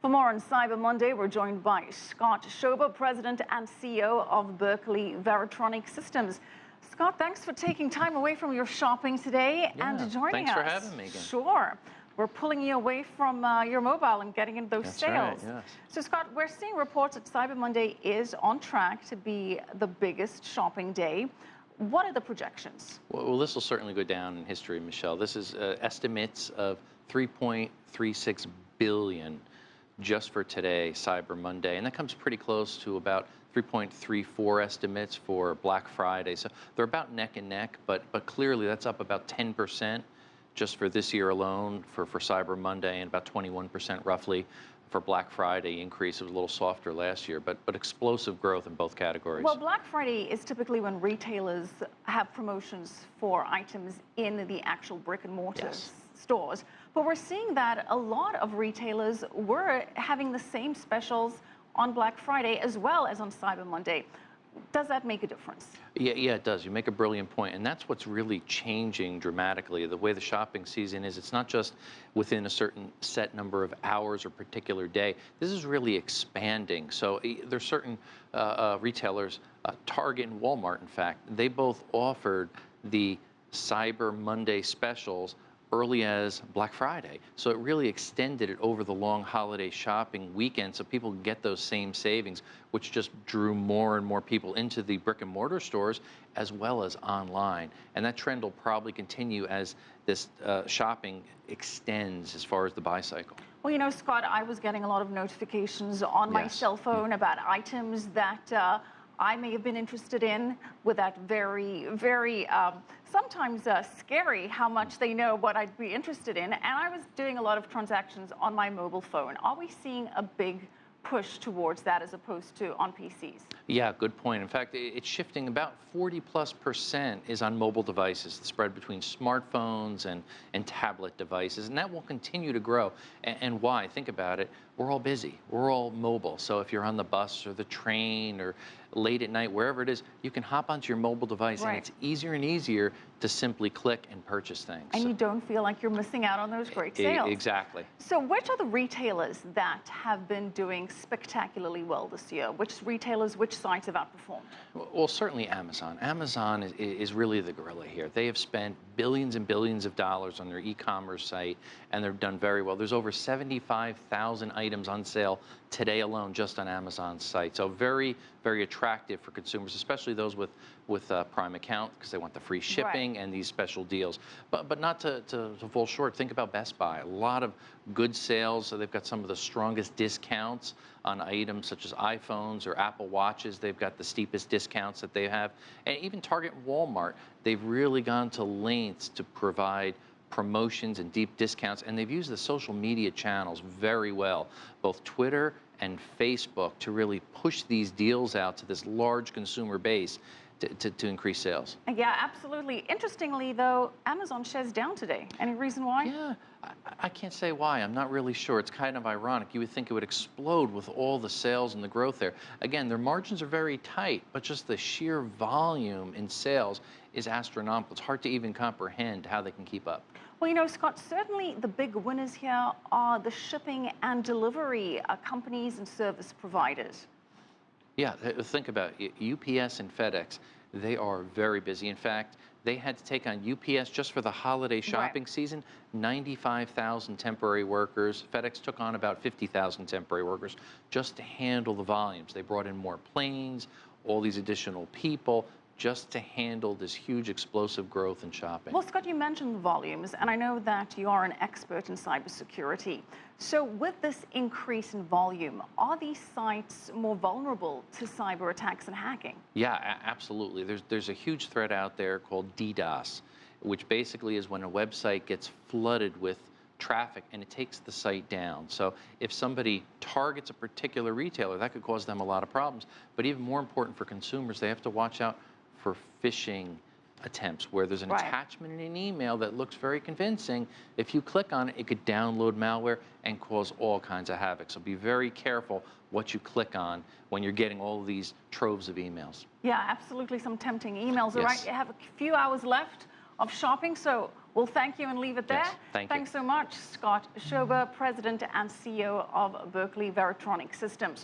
For more on Cyber Monday, we're joined by Scott Schober, President and CEO of Berkeley Varitronics Systems. Scott, thanks for taking time away from your shopping today and joining us. Thanks for having me again. Sure. We're pulling you away from your mobile and getting into those sales. Right, yes. So, Scott, we're seeing reports that Cyber Monday is on track to be the biggest shopping day. What are the projections? Well, this will certainly go down in history, Michelle. This is estimates of $3.36 billion just for today, Cyber Monday, and that comes pretty close to about 3.34 estimates for Black Friday. So they're about neck and neck, but clearly that's up about 10% just for this year alone for Cyber Monday, and about 21% roughly for Black Friday increase. It was a little softer last year, but explosive growth in both categories. Well, Black Friday is typically when retailers have promotions for items in the actual brick and mortar stores. But we're seeing that a lot of retailers were having the same specials on Black Friday as well as on Cyber Monday. Does that make a difference? Yeah, it does. You make a brilliant point, and that's what's really changing dramatically. The way the shopping season is, it's not just within a certain set number of hours or particular day. This is really expanding. So there's certain retailers, Target and Walmart, in fact, they both offered the Cyber Monday specials early as Black Friday. So it really extended it over the long holiday shopping weekend so people can get those same savings, which just drew more and more people into the brick and mortar stores as well as online. And that trend will probably continue as this shopping extends as far as the buy cycle. Well, you know, Scott, I was getting a lot of notifications on my cell phone about items that I may have been interested in, with that very, very sometimes scary how much they know what I'd be interested in. And I was doing a lot of transactions on my mobile phone. Are we seeing a big push towards that as opposed to on PCs? Yeah, good point. In fact, it's shifting. About 40+% is on mobile devices, the spread between smartphones and tablet devices, and that will continue to grow. And why? Think about it. We're all busy. We're all mobile. So if you're on the bus or the train or late at night, wherever it is, you can hop onto your mobile device, and it's easier and easier to simply click and purchase things. And you don't feel like you're missing out on those great sales. Exactly. So which are the retailers that have been doing spectacularly well this year? Which retailers, which sites have outperformed? Well, certainly Amazon. Amazon is really the gorilla here. They have spent billions and billions of dollars on their e-commerce site, and they've done very well. There's over 75,000 items on sale today alone just on Amazon's site. So very, very attractive for consumers, especially those with Prime account, because they want the free shipping and these special deals. But not to fall short, think about Best Buy. A lot of good sales. So they've got some of the strongest discounts on items such as iPhones or Apple Watches. They've got the steepest discounts that they have. And even Target and Walmart, they've really gone to lengths to provide promotions and deep discounts, and they've used the social media channels very well, both Twitter and Facebook, to really push these deals out to this large consumer base to increase sales. Yeah, absolutely. Interestingly, though, Amazon shares down today. Any reason why? Yeah, I can't say why. I'm not really sure. It's kind of ironic. You would think it would explode with all the sales and the growth there. Again, their margins are very tight, but just the sheer volume in sales is astronomical. It's hard to even comprehend how they can keep up. Well, you know, Scott, certainly the big winners here are the shipping and delivery companies and service providers. Yeah, think about it. UPS and FedEx, they are very busy. In fact, they had to take on UPS just for the holiday shopping season, 95,000 temporary workers. FedEx took on about 50,000 temporary workers just to handle the volumes. They brought in more planes, all these additional people, just to handle this huge explosive growth in shopping. Well, Scott, you mentioned volumes, and I know that you are an expert in cybersecurity. So with this increase in volume, are these sites more vulnerable to cyber attacks and hacking? Yeah, absolutely. There's a huge threat out there called DDoS, which basically is when a website gets flooded with traffic and it takes the site down. So if somebody targets a particular retailer, that could cause them a lot of problems. But even more important for consumers, they have to watch out for phishing attempts, where there's an attachment in an email that looks very convincing. If you click on it, it could download malware and cause all kinds of havoc. So be very careful what you click on when you're getting all of these troves of emails. Yeah, absolutely, some tempting emails. All right, you have a few hours left of shopping. So we'll thank you and leave it there. Yes, thank you. Thanks so much, Scott Schober, President and CEO of Berkeley Varitronics Systems.